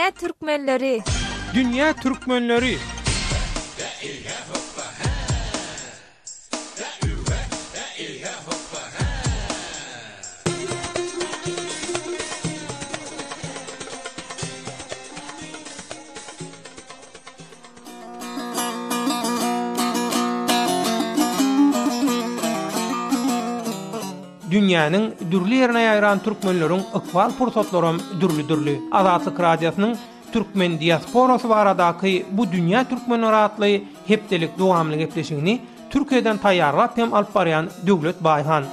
Dünya Türkmenleri. Dünya Türkmenleri. Dünýäniň dürli ýerine ýaýran türkmenleriň ykbal pursatlarym dürli. Azatlyk radiosynyň türkmen diasporasy baradaky bu dünýä türkmenleri atly hepdelik dowamly gepleşigini Türkiýeden taýýarlap hem alyp barýan Döwlet Baýhan.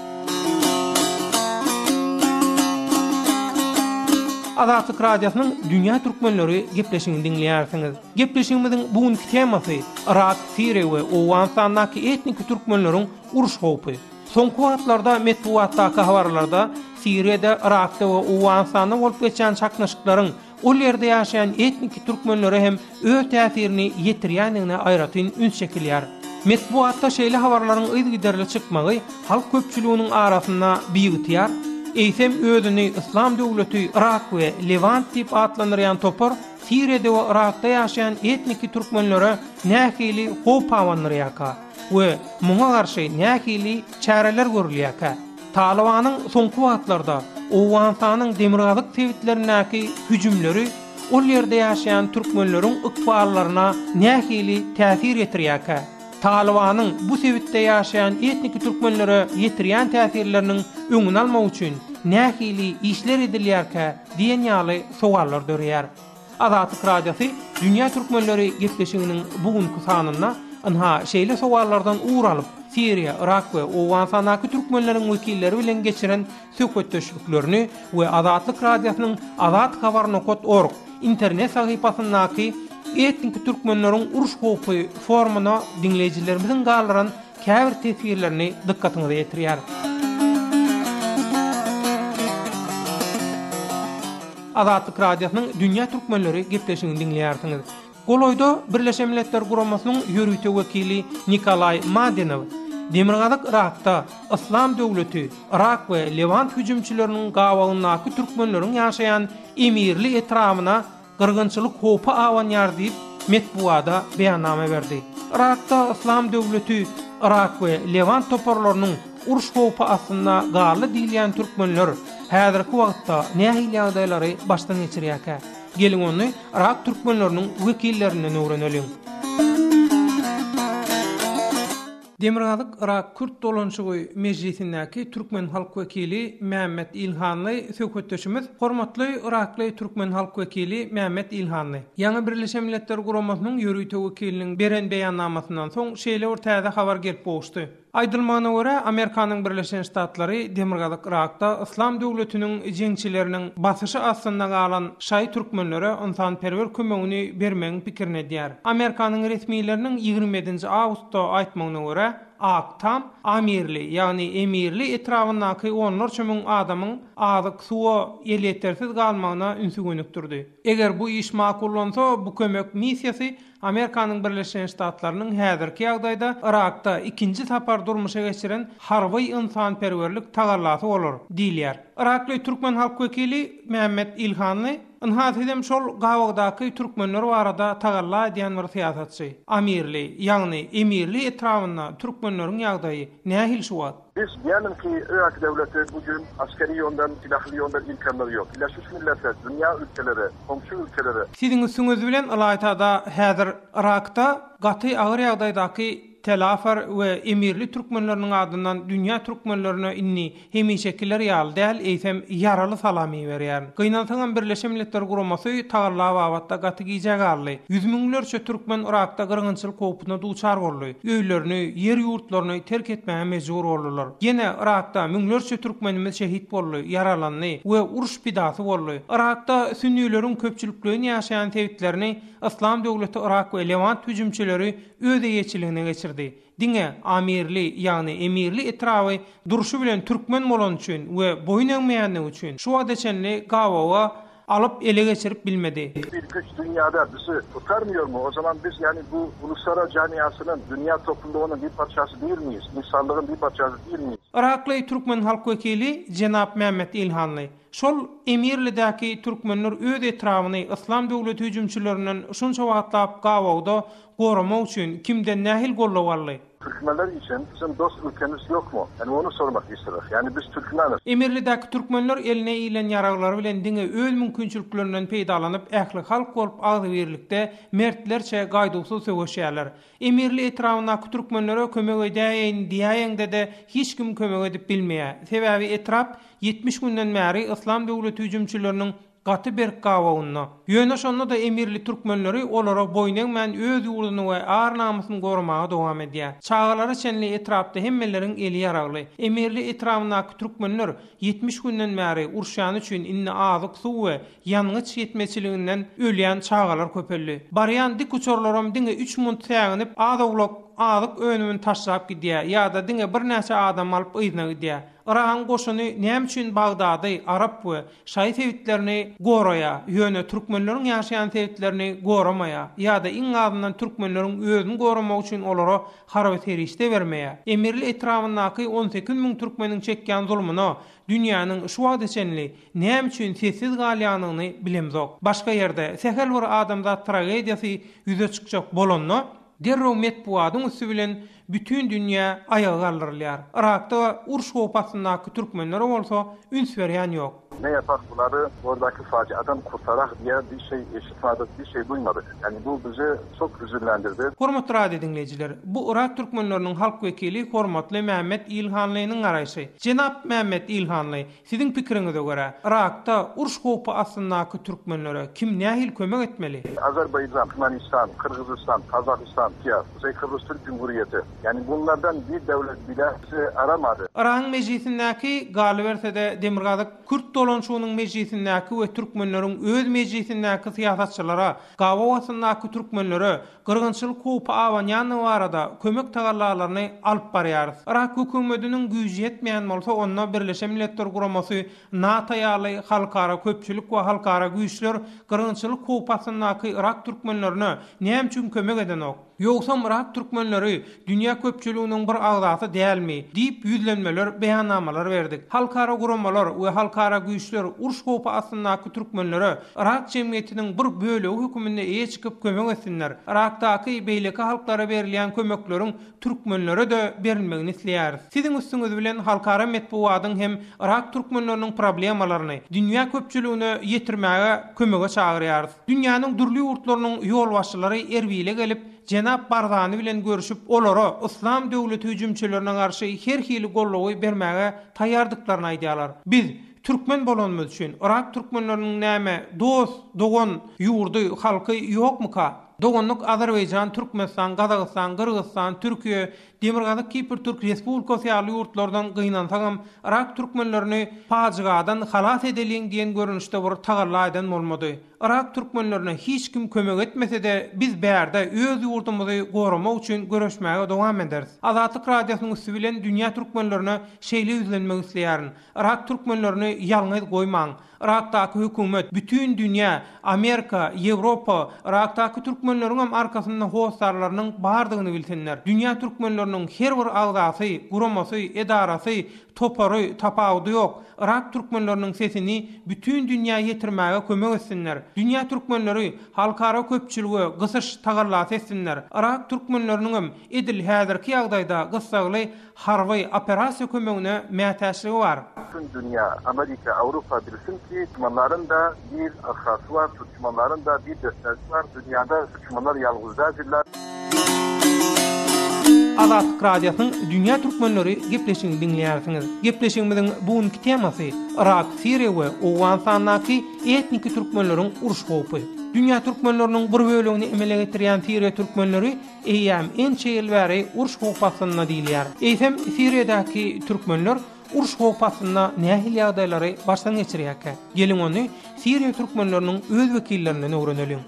Azatlyk radiosynyň dünýä türkmenleri gepleşigini dinleýärsiňiz. Gepleşigimiziň bugünkü temasy Irak, Siriýa we Owganistandaky etnik türkmenleriň uruş howpy. Soňky wagtlarda medeniýetdaky habarlarda Siriýede, Irakda we Owganistanda bolup geçen çaknaşyklaryň ol ýerde ýaşaýan etnik türkmenlere hem öz täsirini ýetirýändigine aýratyn üns çekilýär. Medeniýetda şeýle habarlaryň ýygy çykmagy halk köpçüliginiň arasynda biýigitýär. Eýsem özüni İslam döwleti Irak we Levant diýip atlanýan topar Siriýede we Irakda ýaşaýan etnik türkmenlere nähili howp awanlyrýaka we muňa garşy nähili çäreler görülýär. Talibanyň soňky wagtlarda Owganistanyň demirgazyk tewitlerindäki hüjümleri ol ýerde ýaşaýan türkmenleriň ykballaryna nähili täsir etirýär. Talibanyň bu tewitde ýaşaýan etnik türkmenlere ýetirýän täsirleriniň öňüni almak üçin nähili işler edilýär diýen ýaly sogallar dörýär. Azatlyk radiosy dünýä türkmenleri gepleşiginiň bugünkü sanyna anha şeýle sogallardan uğralyp Siriýa, Irak we Owganistandaky türkmenleriň wekilleri bilen geçiren söhbetdeşliklerini we Azatlyk radiosynyň azathabarnokot.org internet sahypasyndaky etnik türkmenleriň uruş howpy forumuna dinleýijilerimiziň gallaran käbir tesirlerini dikkatyňyza ýetirýär. Azatlyk radiosynyň dünýä türkmenleri gepleşigini dinleýärsiňiz. Goloyda Birleşen Milletler Guramasynyň ýörüýte wekili Nikolay Madinow demirgazyk Irakda İslam döwleti Irak we Levant hüjümçileriniň gawagyndaky türkmenleriň ýaşaýan emirli etrafyna gyrgynçylyk howpy awanýar diýip medeniýetde beýanname berdi. Irakda İslam döwleti Irak we Levant toparlarynyň uruş howpy aslynda garly diýilýän türkmenler häzirki wagtda nähili ýagdaýlary başdan geçirýär. Gelin onu Irak türkmenleriniň wekillerinden öwrenelim. Demirgazyk Irak Kürt dolanşygy mejlisindäki türkmen halk wekili Mehmet İlhanly söhbetdeşimiz. Hormatly Irakly türkmen halk wekili Mehmet İlhanly. Ýa-ni Birleşen Milletler Guramasynyň ýörüýte wekiliniň beren beýannamasyndan soň şeýle bir täze habar gelip boşdy. Aýdylmagyna görä Amerikanyň Birleşen Ştatlary demirgazyk Irakda İslam döwletiniň jeňçileriniň basyşy astynda galan şaý türkmenlere ynsanperwer kömegini bermegiň pikirini diýär. Amerikanyň resmiýetleriniň 27 awgustda aýtmagyna görä Aktam amirli ýagny emirli etrafyndaky onlarça müň adamyň azyk suwa ýeletdersiz galmagyna ünsügenekdirdi. Eger bu iş makullansa bu kömek missiýasy Amerikanyň Birleşen Ştatlarynyň häzirki ýagdaýda Irakda ikinji tapar durmuşa geçiren harby ynsanperwerlik tagallasy bolar diýilýär. Irakly türkmen halk wekili Mehmet İlhanly Anhatydem şol gawagdaky türkmenler barada tagalla diýen bir siýasatçy. Amirli, ýagny emirli etrafynda türkmenleriň ýagdaýy nähil şuwat? Biz diyelim ki Irak devleti bugün askeri yönden, silahlı yönden imkanları yok. Birleşmiş Milletler, dünya ülkeleri, komşu ülkeleri. Sizin üstüňiz bilen Alaytada häzir Irakda gaty agyr ýagdaýdaky telafar we emirli türkmenleriniň adyndan dünýä türkmenlerine inni hemi şekiller ýaly däl, eýsem ýaraly salamy berýär. Gynansaňam Birleşen Milletler Guramasy tagalla wagtda gaty giýjek aldy. Yüz miňlerçe türkmen Irakda gyrgynçylyk howpuna duçar boldy. Öýlerini, ýer ýurtlaryny terk etmäge mejbur boldylar. Ýene Irakda miňlerçe türkmenimiz şehit boldy, yaralandy we uruş bidasy boldy. Irakda sünnileriň köpçüliklerini ýaşaýan tewitlerini İslam döwleti Irak we Levant hüjümçileri öde ýeçiligine geçirdi. Diňe amirli ýagny emirli etrafy duruşy bilen türkmen bolan üçin we boyun eňmeýänligi üçin şu adeçenli gawaga alıp ele geçirip bilmedi. Bir güç dünyada bizi kurtarmıyor mu? O zaman biz yani bu uluslararası camiasının, dünya topluluğunun bir parçası değil miyiz? İnsanlığın bir parçası değil miyiz? Irakly Türkmen halk vekili Cenap Mehmet İlhanly şol Emirli'däki türkmenler öz etrawyny İslam döwleti hüjümçiläriniň şunça wagtlap gawawda goramak üçin kimden nähil gollawarly? Türkmenler için bizim dost ülkemiz yok mu? Yani onu sormak istiyoruz. Yani biz Türkmenler. Emirli'däki türkmenler eline ilen yaraglary bilen diňe öz mümkinçiliklerinden peýdalanyp ähli halk bolup azy berlikde mertlerçe gaýdusuz söwüşýärler. Emirli etrawynaky türkmenlere kömek edäýin diýäňde de hiç kim kömek edip bilmeýär. Sebäbi etrap 70 günden bäri İslam döwleti hüjümçileriniň gaty bir gawawyna. Ýöne şonda da emirli türkmenleri olara boýun men öz ýurduny we ar namusyny goramaga dowam edýär. Çağalary çenli etrapda hemmelerin eli yaragly. Emirli etrawynaky türkmenler 70 günden bäri urşan üçin inne azyk suw we ýanyç ýetmeçiliginden ölýän çağalar köpelli. Barýan dik uçurlaram diňe 3 munt täňinip azyk önümün taşlap gidýär ýa-da diňe bir näçe adam alyp ýyna gidýär. Iran goşuny näme üçin Bagdady, Arap we Şaý tewitlerini goraýa, ýöne türkmenleriň ýaşaýan tewitlerini goramaýa, ýa-da iň azyndan türkmenleriň özüni goramak üçin olara harabat erişde bermeýä. Emirli etrawynaky 18 000 türkmeniň çekýän zulmuny dünýäniň şu wagta çenli näme üçin sessiz galýanyny bilemzok. Başga ýerde sehel bir adamzat tragediýasy ýüze çykjak bolanyny derrew metbuatyň üstü bilen bütün dünya ayağa kaldırılıyor. Irak'ta urş hopasındaky türkmenler bolsa üns berýän ýok. Ne yapar bunları oradaki faciadan kurtarak diye bir şey eşitmadık, bir şey duymadık. Yani bu bizi çok üzüldürdü. Hormatly radio dinleyijiler, bu Irak türkmenleriniň halk wekili hormatly Mehmet İlhanly'nyň garaşy. Cenap Mehmet İlhanly, siziň pikiriňize görä, Irak'ta urş hopa asyndaky türkmenlere kim nähil kömek etmeli? Azerbaycan, Türkmenistan, Kırgızistan, Kazakistan, Kuzey Kıbrıs Türk Cumhuriyeti. Yani bunlardan bir devlet bile bizi aramadı. Irak meclisindäki galibersede Demirgazyk Kürt dolanşugynyň meclisindäki we türkmenleriň öz meclisindäki siýasatçylara, gawawasyndäki türkmenlere gyrgynçylyk hopa awanýany barada kömek tagarlalaryny alyp barýar. Irak hökümetiniň güýji ýetmeýän bolsa, onda Birleşen Milletler Guramasy, NATO ýaly halkara köpçülik we halkara güýçler gyrgynçylyk hopasyndaky Irak türkmenlerine näme üçin kömek edenok? Ýogsa Irak türkmenleri dünýä köpçüliginiň bir agzasy dälmi diýip ýüzlenmeler, beýannamalar berdik. Halkara guramalar we halkara güýçler urş hopa asyndaky türkmenlere Irak jemgyýetiniň bir bölegi höküminde eýe çykyp kömek etsinler. Irakdaky beýleki halklara berilýän kömekleriň türkmenlere de berilmegini isleýär. Siziň üstüňiz bilen halkara metbuatyň hem Irak türkmenleriniň problemalaryny dünýä köpçüligine ýetirmäge kömege çagyrýar. Dünýäniň durly ýurtlarynyň ýol başçylary Erbile gelip Cenap Barzani bilen görüşüp olara İslam döwleti hüjümçilerine garşy her hili gollawy bermäge taýýardyklaryny aýdýarlar. Biz Türkmen bolanmyz üçin Irak türkmenleriniň näme dost, dogan ýurdy halky ýokmuka? Doganlyk Azerbaýjan, Türkmenistan, Kazakistan, Kyrgyzstan, Türkiýe, Demirgazyk Kipr Türk Respublikasy ýaly ýurtlardan gynansaňam Irak türkmenlerini pajygadan halas edeliň diýen görünüşde bir tagarla eden bolmady. Irak türkmenlerine hiç kim kömek etmese de biz bärde öz ýurdumyzy goramak üçin görüşmäge dowam ederiz. Azatlyk radiosynyň üstü bilen dünýä türkmenlerine şeýle ýüzlenmek isleýärin. Irak türkmenlerini ýalňyz goýmaň. Irakdaky hökümet, bütün dünýä, Amerika, Ýewropa, Irakdaky türkmenleriň hem arkasynda howsarlarynyň bardygyny bilsinler. Dünýä türkmenleriniň her bir agzasy, guramasy, edarasy, topary, tapawdy ýok. Irak türkmenleriniň sesini bütün dünýä ýetirmäge kömek etsinler. Dünýä türkmenleri halkara köpçüligi gysyş tagarlasy etsinler. Irak türkmenleriniň hem edil häzirki ýagdaýda gysgaly harby operasiýa kömegine mätäçligi bar. Bütün dünya, Amerika, Avrupa bilsin ki Türkmenlerin de bir arkası var, Türkmenlerin de bir destesi var. Dünyada Türkmenler yalnızlardır. Azatlyk radiosynyň dünýä türkmenleri gepleşigini dinleýärsiňiz. Gepleşigimiziň bugünkü temasy Irak, Siriýa we Owganistanaky etnik türkmenleriň uruş hopy. Dünýä türkmenleriniň bir bölegini emele getirýän Siriýa türkmenleri eýäm ençe ýyl bäri uruş hopasyna diýilýär. Eýsem Siriýadaky türkmenler uruş hopasyna nähili ýagdaýlary başdan geçirýärkä? Gelin ony Siriýa türkmenleriniň öz wekillerinden öwrenelim.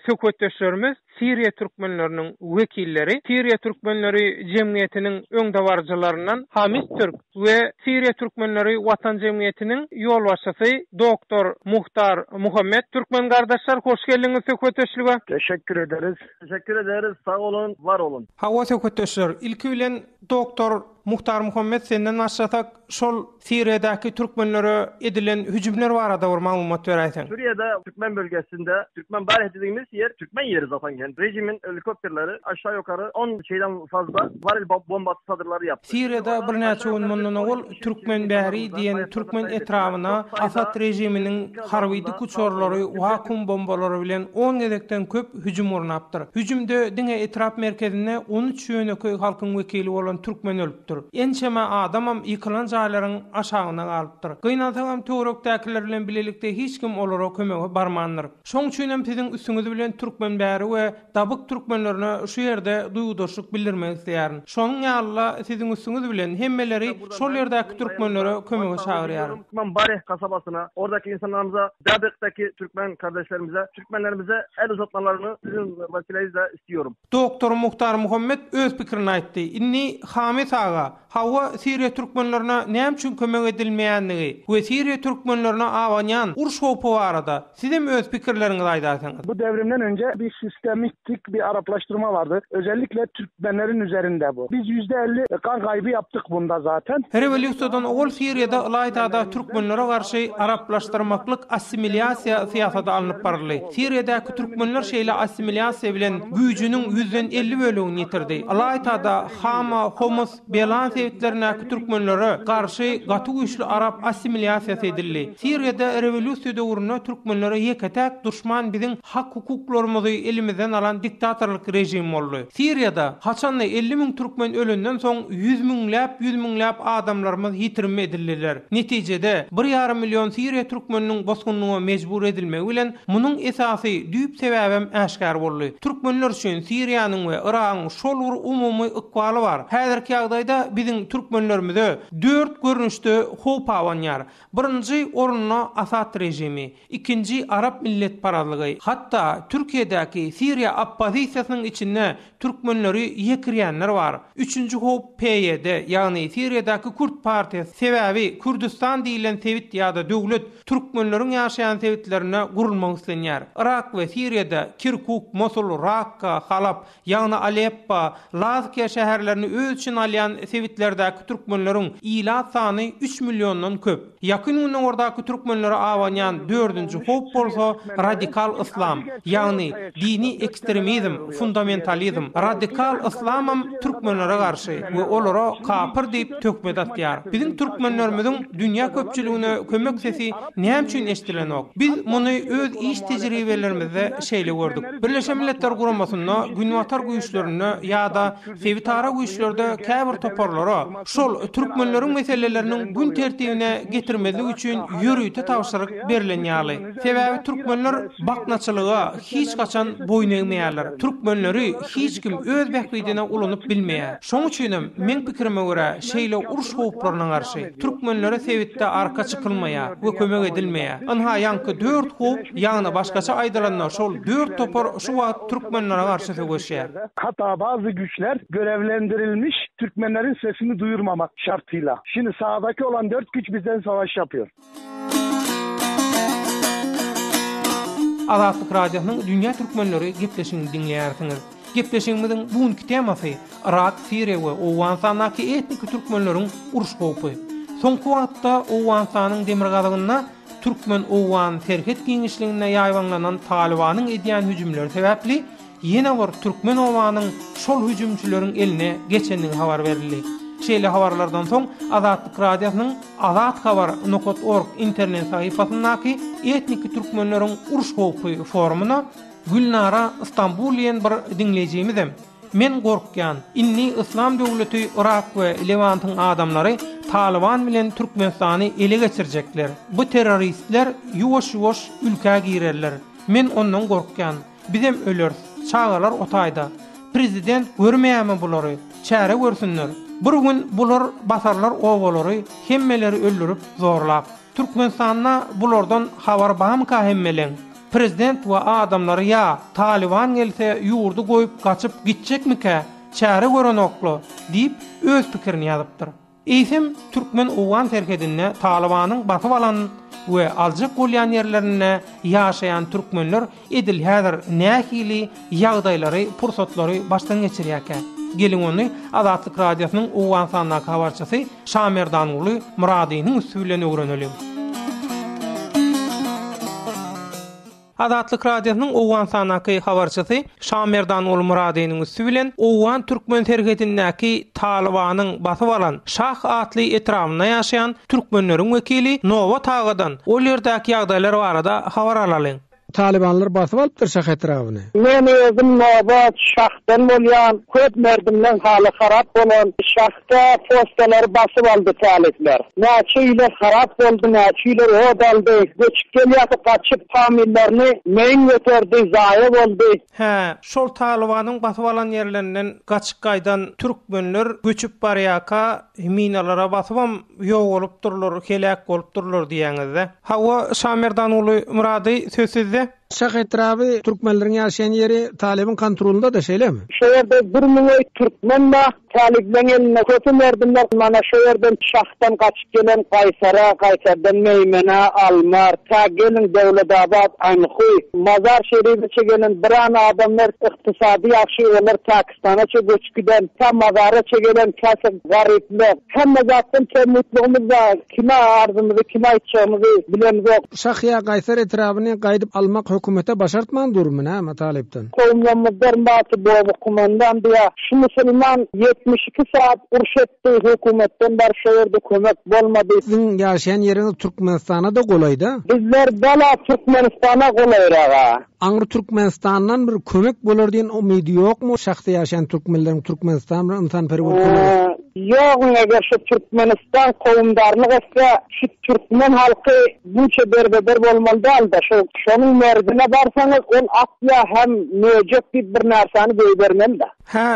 Söhbetdeşlerimiz Siriya türkmenlerinin wekilleri, Siriya türkmenleri jemgyýetiniň öňdewarjylaryndan Hamis Türk we Siriya türkmenleri Watan jemgyýetiniň ýol başçysy Doktor Muhtar Muhammed. Türkmen gardaşlar hoş geldiňiz söhbetdeşlige. Teşekkür ederiz. Teşekkür ederiz. Sağ olun, var olun. Hawa söhbetdeşler, ilki bilen Doktor Muhtar Muhammed senden başlatak şol Siriýadaky türkmenlere edilen hüjümler barada bir maglumat beräýsin. Suriye'de Türkmen bölgesinde, Türkmen Barih dediğimiz yer, Türkmen yeri zaten kendi. Rejimin helikopterleri aşağı yukarı 10 şeyden fazla varil bombası saldırıları yaptı. Siriýada bir näçe ondan ol Türkmen bäri diýen Türkmen etrawyna Asad rejiminiň harby kuçorlary, vakum bombalary bilen 10 gedekden köp hüjüm ornapdyr. Hüjümde diňe etrap merkezine 13 ýöneköy halkyň wekili bolan türkmen ölüpdir. Ençeme adamam ýykylan jaýlaryň aşagyna galypdyr. Gynalsam töwerekdäkiler bilen bilelikde hiç kim olara kömege barmandyr. Şoň üçin hem siziň üstüňiz bilen türkmen bäri we dabyk türkmenlerine şu ýerde duýgudurşyk bildirmek isleýärin. Şoň ýaly siziň üstüňiz bilen hemmeleri şol ýerdäki türkmenlere kömege çagyrýar. Türkmen Barih kasabasına, oradaki insanlarımıza, Dabık'taki Türkmen kardeşlerimize, Türkmenlerimize el uzatmalarını sizin vesilenizle istiyorum. Doktor Muhtar Muhammed öz pikirini aýtdy. Inni Hamis aga, hawa Siriýa türkmenlerine näme üçin kömek edilmeýändigi we Siriýa türkmenlerine awanyan uruş hopy barada sizem öz pikirleriňizi aýdasyňyz. Bu devrimden önce bir sistematik bir Araplaştırma vardı. Özellikle Türkmenlerin üzerinde bu. Biz %50 kan kaybı yaptık bunda zaten. Revolýusiýadan ol Siriýada Ilaýda türkmenlere garşy araplaşdyrmaklyk assimilyasiýa siýasaty alınıp barly. Siriýadaky türkmenler şeýle assimilyasiýa bilen güýjüniň 150 bölügini ýitirdi. Ilaýda Hama, Homus, Belan sewitlerine türkmenlere garşy gaty güýçli arap assimilyasiýasy edildi. Siriýada revolýusiýa döwründe türkmenlere ýeketäk duşman biziň hak hukuklarymyzy elimizden alan diktatorlyk rejim boldy. Siriýada haçanda 50 000 türkmen ölünden soň 100 000 adamlarymyz ýitirme edildiler. Netijede 1,5 milyon Siriýa türkmeniniň bosgunlygyna mejbur edilmegi bilen munyň esasy düýp sebäbem äşkar boldy. Türkmenler üçin Siriýanyň we Iragyň şol bir umumy ykbaly bar. Häzirki ýagdaýda biziň türkmenlerimize 4 görnüşde hop awanýar. Birinji orunna Asad rejimi, ikinji Arap millet parazlygy. Hatda Türkiýedäki Siriýa oppozisiýasynyň içinde türkmenleri ýekirýänler bar. Üçüncü hop PYD, ýagny Siriýadaky Kürt partiýasy sebäbi Kürdistan diýilen tewit ýa-da döwlet türkmenleriň ýaşaýan tewitlerine gurulmak islenýär. Irak we Siriýada Kirkuk, Mosul, Rakka, Halab, ýagny Aleppo, Lazkiýa şäherlerini öz üçin alýan sewitlerdäki türkmenleriň ýylat sany 3 milyondan köp. Ýakyn günden ordaky türkmenlere awanýan 4-nji hop bolsa radikal islam, ýagny dini ekstremizm, fundamentalizm. Radikal islamam türkmenlere garşy we olara kapyr diýip tökme datýar. Biziň türkmenlerimiziň dünýä köpçüligine kömek sesi näme üçin eşdilenok? Biz muny öz iş tejribelerimizde şeýle gördük. Birleşen Milletler Guramasynda günwatar güýçlerine ýa-da sewitara güýçlerde käbir toparlara şol türkmenleriň meseleleriniň gün tertibine getirmeli üçin ýürüýte tawşyryk berilen ýaly. Sebäbi türkmenler baknaçylyga hiç kaçan boyun eýmeýärler. Türkmenleri hiç kim öz bähbidine ulanyp bilmeýär. Şoň üçin men pikirime görä şeýle uruş hoplaryna garşy türkmenlere sewitde arka çykylmaýar we kömek edilmeýär. Anha ýanky 4 hop ýagny başgaça aýdalanlar şol 4 topar şu wagt türkmenlere garşy söýüşýär. Hatta bazı güçler görevlendirilmiş Türkmenlerin sesini duyurmamak şartıyla. Şimdi sahadaki olan 4 güç bizden savaş yapıyor. Azatlyk radiosynyň dünýä türkmenleri gepleşigini dinleýärsiňiz. Gepleşigimiziň bugunky temasy Irak, Siriýa we Owganistanyň etnik türkmenleriň uruş hopy. Soňky wagtda Owganistanyň demirgazygyna türkmen Owgan terhet giňişligine ýaýwanlanan Talibanyň edýän hüjümleri sebäpli ýene bir türkmen Owganyň şol hüjümçüleriň eline geçendiği habar berildi. Şeýle habarlardan soň Azatlyk radiosynyň azathabar.org internet sahypasyndaky etnik türkmenleriň uruş hopy forumuna Gülnara İstanbul ýen bir dinleýijimizem. Men gorkýan, inni İslam döwleti Irak we Lewantyň adamlary Taliban bilen Türkmenistany ele geçirjekler. Bu terroristler ýuwaş-ýuwaş ülkäge girerler. Men ondan gorkýan. Bizem öler, çağalar otayda. Prezident görmeýärmi bulary? Çäre görsünler. Bir gün bular basarlar ovalary, hemmeleri öldürüp zorlap. Türkmenistanyna bulardan habar barmy ka hemmelen? prezident we adamlary ya Taliban gelse ýurdu goýup gaçyp gitjekmike çäre görenokly diýip öz pikirini ýazypdyr. Eýsem türkmen owan terkedinne Talibanyň basyp alan we aljyk bolýan ýerlerine ýaşaýan türkmenler edil häzir nähili ýagdaýlary, pursatlary başdan geçirýärkä. Gelin onu Azatlyk Radiosynyň owan sanaky habarçysy Şamerdan uly Muradynyň üstünden öwrenelim. Azatlyk Radiosynyň owan sanaky habarçysy Şamerdan uly Muradynyň üstünden owan türkmen tergetindäki Talibanyň basyp alan Şah atly etrawyna ýaşaýan türkmenleriň wekili Nowa Tagadan ol ýerdäki ýagdaýlar barada habar alalyň. Talibanlar basyp alypdyr şah etrawyny. Men özüm Nobat şahdan bolýan, köp merdimden haly harap bolan şahta postalar basyp aldy talipler. Näçe ýylar harap boldy, näçe ýylar odaldy, göçüp gelýär gaçyp famillerini meň götürdi, zaýa boldy. Şol Talibanyň basyp alan ýerlerinden gaçyk gaýdan türkmenler göçüp barýaka, minalara basypam ýok bolup durlar, kelek bolup durlar diýeňizde. Hawa Şamerdan uly Murady sözsüzde Şah etrafy türkmenleriň ýaşaýan ýeri Taliban kontrolunda da şeýlemi? Şu ýerde 1000 türkmen var. Taliblerin eline kötü merdimler mana şu yerden şahtan kaçıp gelen Kaysara, Kaysar'dan Meymene, Almar, ta gelin Devletabad, Aynhuy, Mazar Şerif'e gelen bir an adamlar iktisadi yaxşı olur Pakistan'a göçüp giden, ta Mazar'a gelen kasıp garipler. Hem zatdan temizliğimiz var, kime arzımızı, kime içeceğimizi bilemiz yok. Şah ýa Kaysar etravyny gaýdyp almak hökümete başartman durumuna ama Talipden. Kowmlamyzdan batı bu kumandan diýär. Şu musulman 72 saat uruş etdi hökümetten bar şu ýerde kömek bolmady. Sizin ýaşaýan ýeriňiz Türkmenistana da golaydy. Bizler bala Türkmenistana golayraga. Aňyr Türkmenistandan bir kömek bolar diýen umydy ýokmu? Şahda ýaşaýan türkmenleriň Türkmenistandan insanperwer kömek. Yok, eğer şu Türkmenistan kavimdarlık etse şu Türkmen halkı bunca berber olmalı da şunun merdine barsanız on atya hem mevcut bir narsani göğbermem de.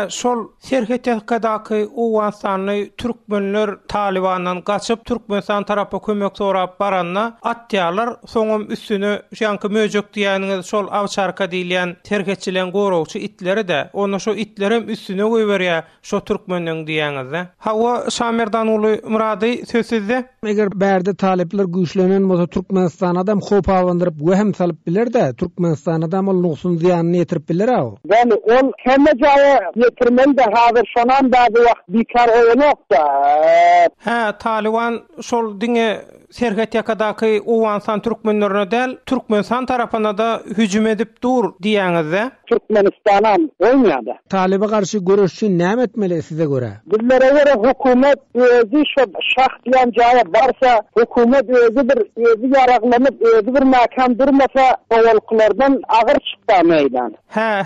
Şol Serhetiyakadaky owan sanly türkmenler Talibandan gaçyp Türkmenistan tarapy kömek sorap baranna atýarlar, soňam üstüne şanky mevcut diýeniňiz şol awçarka diýilen tergetçilen gorowçy itleri de onu şu itlerim üstüne goýberýär şu türkmeniň diýeniňizde. Hawa Şamerdan uly Murady sözsüzde eger bärde talipler güýçlenen bolsa Türkmenistana da hop awandyryp hem salyp biler de Türkmenistana da ol nuksun ziýanyny ýetirip biler aw. Yani ol hemme jaýa ýetirmen de hazır şonan da bu wagt bikar oýanok da. Taliban şol diňe Serhetiyakadaky owan san türkmenlerine del Türkmenistan tarapyna da hüjüm edip dur diýeniňizde. Türkmenistana oýnýardy. Taliba garşy görüşçi näme etmeli size göre? Bizlere göre hükümet özü şu şah diyen caya varsa hükümet özü yaraklanyp özü bir makam durmasa owalkylardan agyr çykda meydan.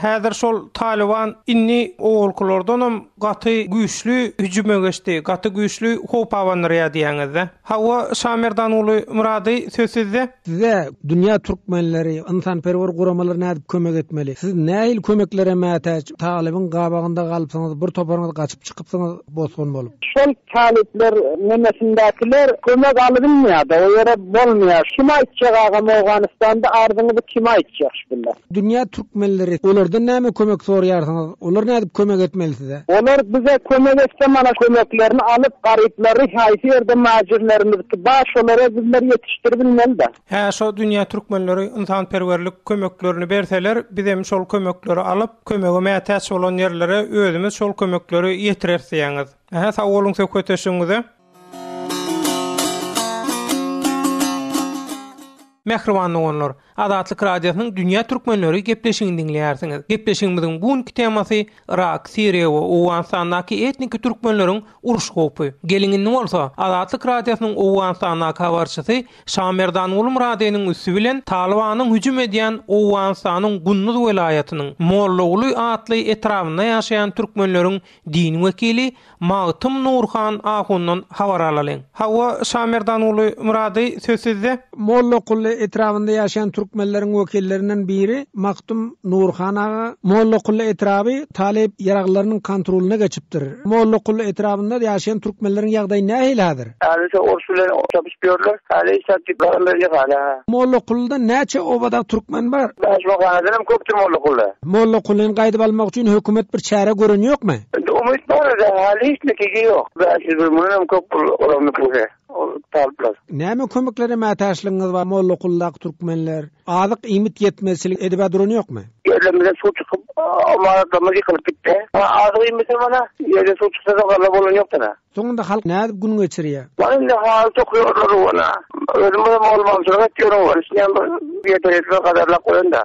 Häzir şol Taliban inni owalkylardan gaty güýçlü hüjüme geçdi, gaty güýçlü hop awanlary diýeniňizde. Hawa Şamerdan uly Murady sözsüzde size dünýä türkmenleri, insanperwer guramalar nädip kömek etmeli? Siz näil kömeklere mätäç Taliban gabagynda galypsaňyz bir toparyňyz gaçyp çykypsaňyz bosgun bolup. Şol talipler nemesindekiler kömek alınmýardy, o ýere bolmaýar. Kime aýtjak agam Awganistanda ardyňyzy kime aýtjak bilýär. Dünýä türkmenleri olardan näme kömek soraýarsyňyz? Olar nädip kömek etmeli size? Olar bize kömek etse mana kömeklerini alıp garypları haýsy ýerde majirlerimiz baş olara bizler ýetişdirbilmeli de. Şo dünýä türkmenleri insanperwerlik kömeklerini berseler, bizem şol kömekleri alıp kömege mätäç bolan ýerlere özümiz şol kömekleri ýetirersýäňiz. Sag bolun söhbetleşiňize. Mehriban oğlanlar, Azatlyk Radiosynyň dünýä türkmenleri gepleşigini dinleýärsiňiz. Gepleşigimiziň bugunky temasy Irak, Siriýa we Owganistanyň etnik türkmenleriň uruş hopy. Gelingini bolsa, Azatlyk Radiosynyň Owganistanyň habarçysy Şamerdan uly Muradynyň üstü bilen Talibanyň hüjüm edýän Owganistanyň Gunnuz welaýatynyň Mollagly atly etrawyna ýaşaýan türkmenleriň dini wekili Magtym Nurhan Ahundan habar alalyň. Hawa Şamerdan uly Murady sözsüzde Mollagly etrafynda ýaşaýan Türkmenleriň wekillerinden biri Maktum Nurhan ağa Mollakully etraby talep yaraglarynyň kontrolüne geçipdir. Mollakully etrabynda ýaşaýan türkmenleriň ýagdaýy nähildir? Älise orsular çapışýarlar. Älise tiplerleri hala. Mollakullyda näçe obada türkmen bar? Başmaqanadan köpdür Mollakully. Mollakullyny gaýdyp almak üçin hökümet bir çäre görünýokmy? Umut barada hali hiç nekigi yok. Belki bir munum köp oranı köre. Talplar. Näme kömeklere mätäşligiňiz bar Mollakullydaky türkmenler? Azyk imit yetmezçilik edip durýokmy? Yerlerimize su çıkıp amaratlamız yıkılıp bitti. Azyk imiti bana yerde su çıksa da galla bolan yoktu da. Soňunda halk nädip gün geçirýär? Benim de hal tokuyorlar ona. Ölümüm olmam sonra diyorum var. Şimdi yeterli kadarla koyun da.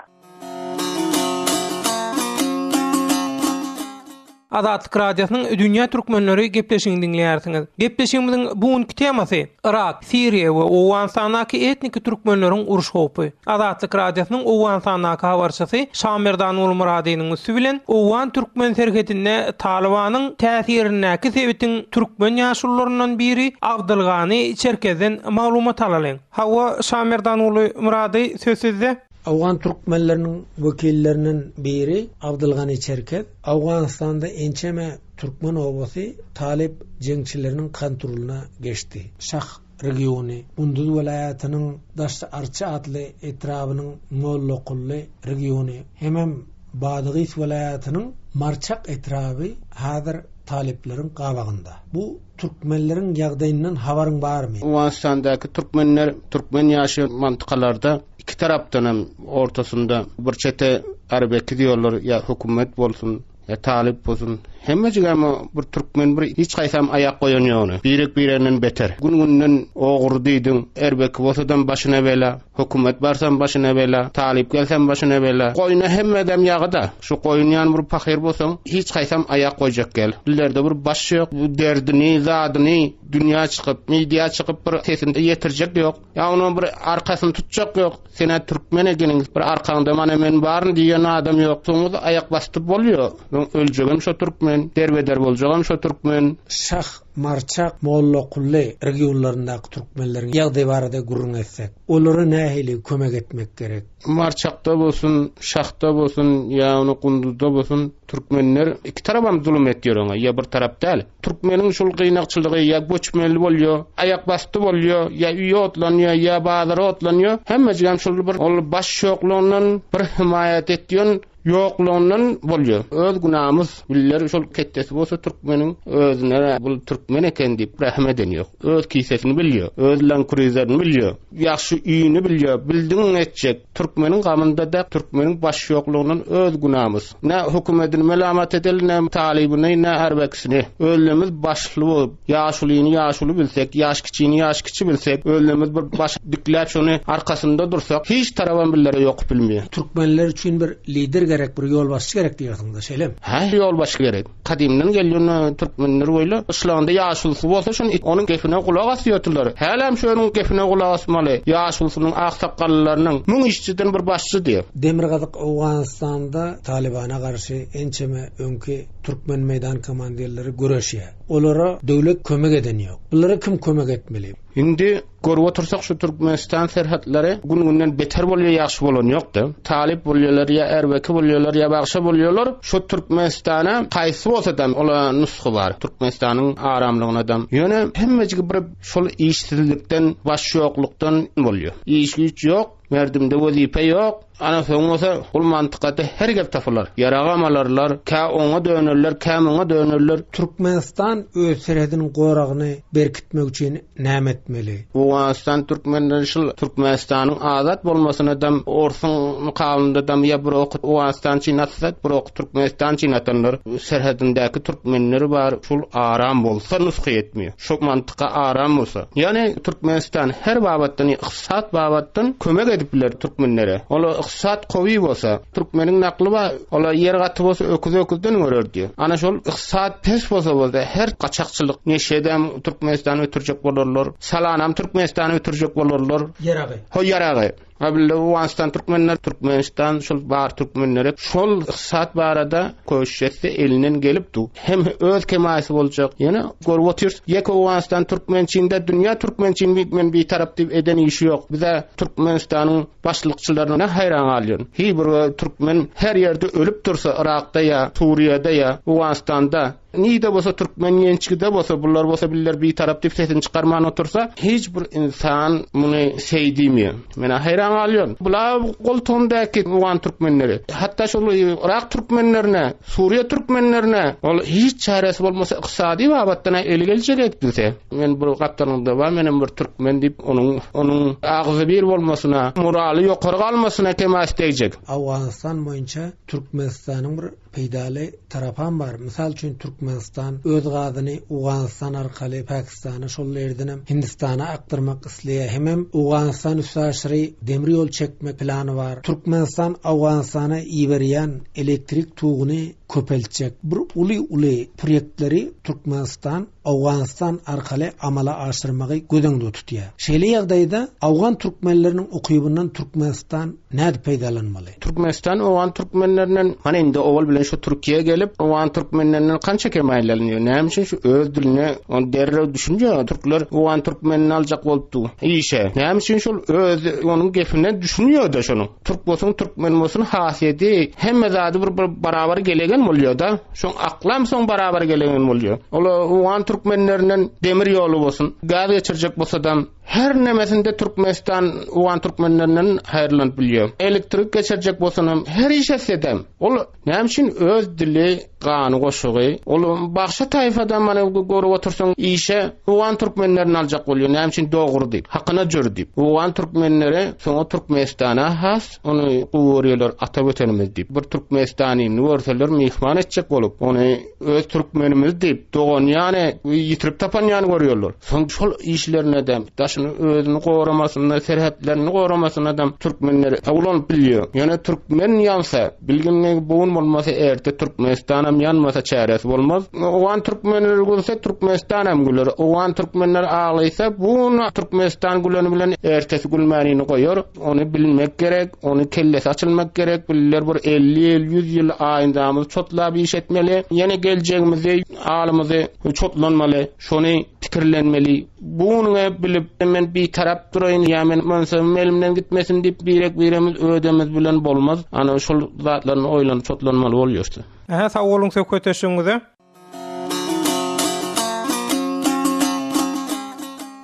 Azatlyk Radiosynyň Dünýä Türkmenleri gepleşigini dinleýärsiňiz. Gepleşigimiziň bugunky temasy Irak, Siriýa we Owganistanaky etnik türkmenleriň uruş hopy. Azatlyk Radiosynyň Owganistanaky habarçysy Şamerdan Ulmuradynyň üstü bilen Owgan türkmen serhetine Talibanyň täsirindäki sebetin türkmen ýaşullaryndan biri Abdylgany Çerkezden maglumat alalyň. Hawa Şamerdan Ulmurady sözsüzde Awgan türkmenleriniň wekillerinden biri Abdylgany Çerkez, Awganistanda ençeme türkmen obasy talip jeňçileriniň kontrolüne geçdi. Şah regiony, Gunduz welaýatynyň Daşdy Arça adly etrabynyň Mollakully regiony, hemem Badygys welaýatynyň Marçak etraby hazır talipleriň gabagynda. Bu türkmenleriň ýagdaýyndan habaryň barmy? Awganistandaky türkmenler, türkmen ýaşaýan mantikalarda iki tarapdan ortasında bir çete arbeki diýerler, ýa hökümet bolsun, ýa talip bolsun. Hemmejigäme bir türkmen bir hiç gaýsam ayak goýan ýokny. Birek-birenden beter. Gün-günden ogur diýdiň, erbeki bolsadan başyna bela, hökümet barsan başyna bela, talip gelsen başyna bela. Goýuna hemmedem ýagda. Şu goýun ýany bir pahyr bolsaň, hiç gaýsam ayak goýjak gel. Dillerde bir baş ýok, bu derdini, zadyny dünýä çykyp, media çykyp bir sesinde ýetirjek ýok. Ýa onuň bir arkasyny tutjak ýok. Sene türkmen ekeniň bir arkaňda mana men baryn diýen adam ýok. Soňuz ayak bastyp bolýar. Öljegem şo türkmen, derbeder boljagam şo türkmen. Şah, Marçak, Mollakully regionlaryndaky türkmenleriň ýagdaýy barada gurrun etsek, olara nähili kömek etmek gerek? Marçakda bolsun, Şahda bolsun, ýa onu Gunduzda bolsun, türkmenler iki tarapam zulüm etýär ona, ýa bir tarap däl. Türkmeniň şol gynakçylygy ýa göçmenli bolýar, ayak basty bolýar, ýa üýe otlanýar, ýa bazara otlanýar. Hemmejigam şol bir ol baş şoklundan bir himayat etýän ýokluğundan bolýar. Öz günahymyz biller şol kettesi bolsa türkmeniň özüne bu türkmen eken diýip rahmet edýär. Öz kisesini bilýär, öz lankryzerini bilýär, ýaxşy üýüni bilýär, bildiň etjek. Türkmeniň gamynda da türkmeniň baş ýokluğundan öz günahymyz. Ne hökümetini melamat edeli, ne talibini, ne erbekisini. Özlemiz başly bolup, ýaşulyny ýaşuly bilsek, ýaş kiçini ýaş kiçi bilsek, özlemiz bir baş dikläp şonu arkasynda dursak, hiç taraban billere ýok bilmeýär. Türkmenler üçin bir lider gerek, bir yol başçı gerek diýersiňiz, şeýlem. Ha, yol başçy gerek. Kadimden gelýän türkmenler boýla islanda ýaşulsy bolsa şonu onuň gefine kulak asýardylar. Hälim şonuň gefine kulak asmaly. Ýaşulsynyň aksakallylarynyň müň işçiden bir başçy diýip. Demirgazyk Awganistanda Talibana garşy ençeme öňki türkmen meýdan komandirleri güreşýär. Olara döwlet kömek eden ýok. Bulara kim kömek etmeli? Indi görüp otursak şu Türkmenistan serhatlary gün-günden beter bolýar, ýaxşy bolan ýokdy. Talip bolýarlar, ýa erbeki bolýarlar, ýa bagşa bolýarlar. Şu Türkmenistana gaýsy bolsa da ola nusxy bar. Türkmenistanyň aramlygyna da. Ýöne hemmejigi bir şol işsizlikden, baş ýoklukdan bolýar. İş güç ýok, merdimde wazipe ýok. Ana soňmasa ul mantykada her gep tapylar. Yaragamalarlar, ka oňa dönerler, ka muňa dönerler. Türkmenistan öz serhediniň goragyny berkitmek üçin näme etmeli? Awganistan türkmenleri şol Türkmenistanyň azat bolmasyna da orsun mukabylynda da ýa bir okut Awganistan çynatsak, bir okut Türkmenistan çynatanlar serhedindäki türkmenleri bar, şol aram bolsa nusxy etmiyor. Şol mantyka aram bolsa. Ýani Türkmenistan her babatdan, iqtisat babatdan kömek edipler türkmenlere. Ola iqtisat gowy bolsa, türkmeniň nakly bar, ola yer gaty bolsa öküz-öküzden görerdi. Ana şol iqtisat pes bolsa her gaçakçylyk neşedem Türkmenistany ötürjek bolarlar. Salanam Türkmenistany ötürjek bolarlar. Yaragı. Ho yaragı. Abilla Uwanstan türkmenler Türkmenistan şol bar türkmenlere şol saat barada köşesi elinden gelipdi. Hem öz kemasy boljak. Ýa-ni görüp otyrs. Ýek Uwanstan türkmençinde dünýä türkmençin bir tarap dip eden işi ýok. Bize Türkmenistanyň başlykçylaryna hayran alýar. Bir türkmen her ýerde ölüp dursa, Irakda ýa Suriýada ýa Uwanstanda nide bolsa türkmen ýençigide bolsa bular bolsa biller bir tarap dip sesini çykarman otursa hiç bir insan muny seýdimi. Mena hayran alýar. Bular goltondaky uwan türkmenleri, hatda şol Irak türkmenlerine, Suriýe türkmenlerine ol hiç çaresi bolmasa iqtisadi babatdan eli geljek dese. Men bu gatlarynda var, menem bir türkmen dip onun agzy bir bolmasyna, moraly ýokary galmasyna kemas edecek. Awganistan boýunça Türkmenistanyň bir peýdaly tarapam bar. Misal üçin Türkmenistan öz gadyny Awganistan arkaly Pakistana şol ýerden Hindistana aktarmak isleýär. Hem Awganistan üstäşri demir ýol çekme plany bar. Türkmenistan Awganistana iberýän elektrik tuğuny köpeltjek. Bir uly proýektleri Türkmenistan Awganistan arkaly amala aşyrmagy gödeňde tutýar. Şeýle ýagdaýda Awgan türkmenleriniň okyubundan Türkmenistan näde peýdalanmaly? Türkmenistan Awgan türkmenlerinden hani indi owal bilen şu Türkiýe gelip Awgan türkmenlerinden kança kemaýlanýar. Näme üçin şu öz diline on derre düşünje türkler Awgan türkmenini aljak bolupdy. Işe. Näme üçin şol öz onuň gefinden düşünýär-de şonu. Türk bolsun, türkmen bolsun hasyety hemme zady bir barabar gelegen bolýar da. Şoň aklam soň barabar gelegen bolýar. Ola Awgan türkmenlerinden demir ýolu bolsun, gaz geçirjek bolsadam her nemesinde Türkmenistan Awgan türkmenlerinden haýrlanyp bilýär. Elektrik geçirjek bolsam her işe sedem. Ol näme üçin öz dili gany goşugy, ol başga taýfadan mana görüp otursaň işe Awgan türkmenlerini aljak bolýar. Näme üçin dogry diýip, hakyna jür diýip. Awgan türkmenleri soňa Türkmenistana has, ony gowurýarlar atap ötenimiz diýip. Bir Türkmenistanyny görseler mehman etjek bolup, ony öz türkmenimiz diýip, dogan ýani ýitirip tapan ýany görýärler. Soň şol işlerine dem daşyny özüni gowramasyna, serhetlerini gowramasyna adam türkmenleri awlanyp bilýär. Ýani türkmen ýansa, bilginligi bugun bolmasa erte Türkmenistanam ýanmasa çäresi bolmaz. Awgan türkmenleri gülse Türkmenistan güler. Awgan türkmenler aglysa bugun Türkmenistan güleni bilen ertesi gülmänini goýar. Ony bilmek gerek, ony kellesi açylmak gerek. Biller bir 50 ýyl, 100 ýyl aýyndamyz çotlap iş etmeli. Ýene geljegimizi, alymyzy çotlanmaly, şonu pikirlenmeli. Bunu bilip men bir tarap durayn, ýa men mansabym elimden gitmesin diýip biremiz ödemiz bilen bolmaz. Ana şol zatlaryny oýlanyp çotlanmaly bolýar. Sag bolun söhbetleşiňizde.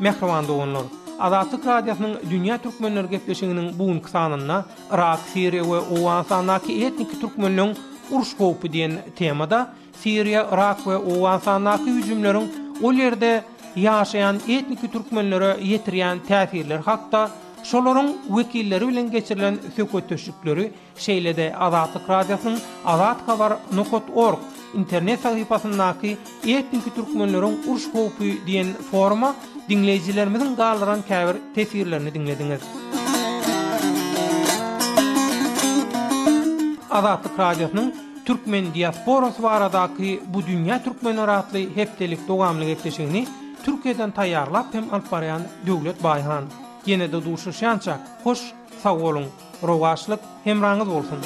Mehriban doganlar, Azatlyk Radiosynyň Dünýä Türkmenleri gepleşiginiň bugunky sanyna Irak, Siriýa we Awganistandaky etnik türkmenleriň uruş howpy diýen temada Siriýa, Irak we Awganistandaky hüjümleriň ol ýerde ýaşaýan etnik türkmenlere ýetirýän täsirler hakda şolaryň wekilleri bilen geçirilen söhbetleşikleri şeýlede Azatlyk Radiosynyň azathabar.org internet sahypasyndaky etnik türkmenleriň uruş howpy diýen forma dinleyijilerimiziň gallaran käbir tesirlerini dinlediňiz. Azatlyk Radiosynyň Türkmen diasporasy baradaky bu dünýä türkmenleri atly hepdelik dowamly gepleşigini Türkiýeden taýýarlap hem alyp barýan Döwlet Baýhan. Ýene-de duşuşançak, hoş, sag bolun, rowaşlyk hemraňyz bolsun.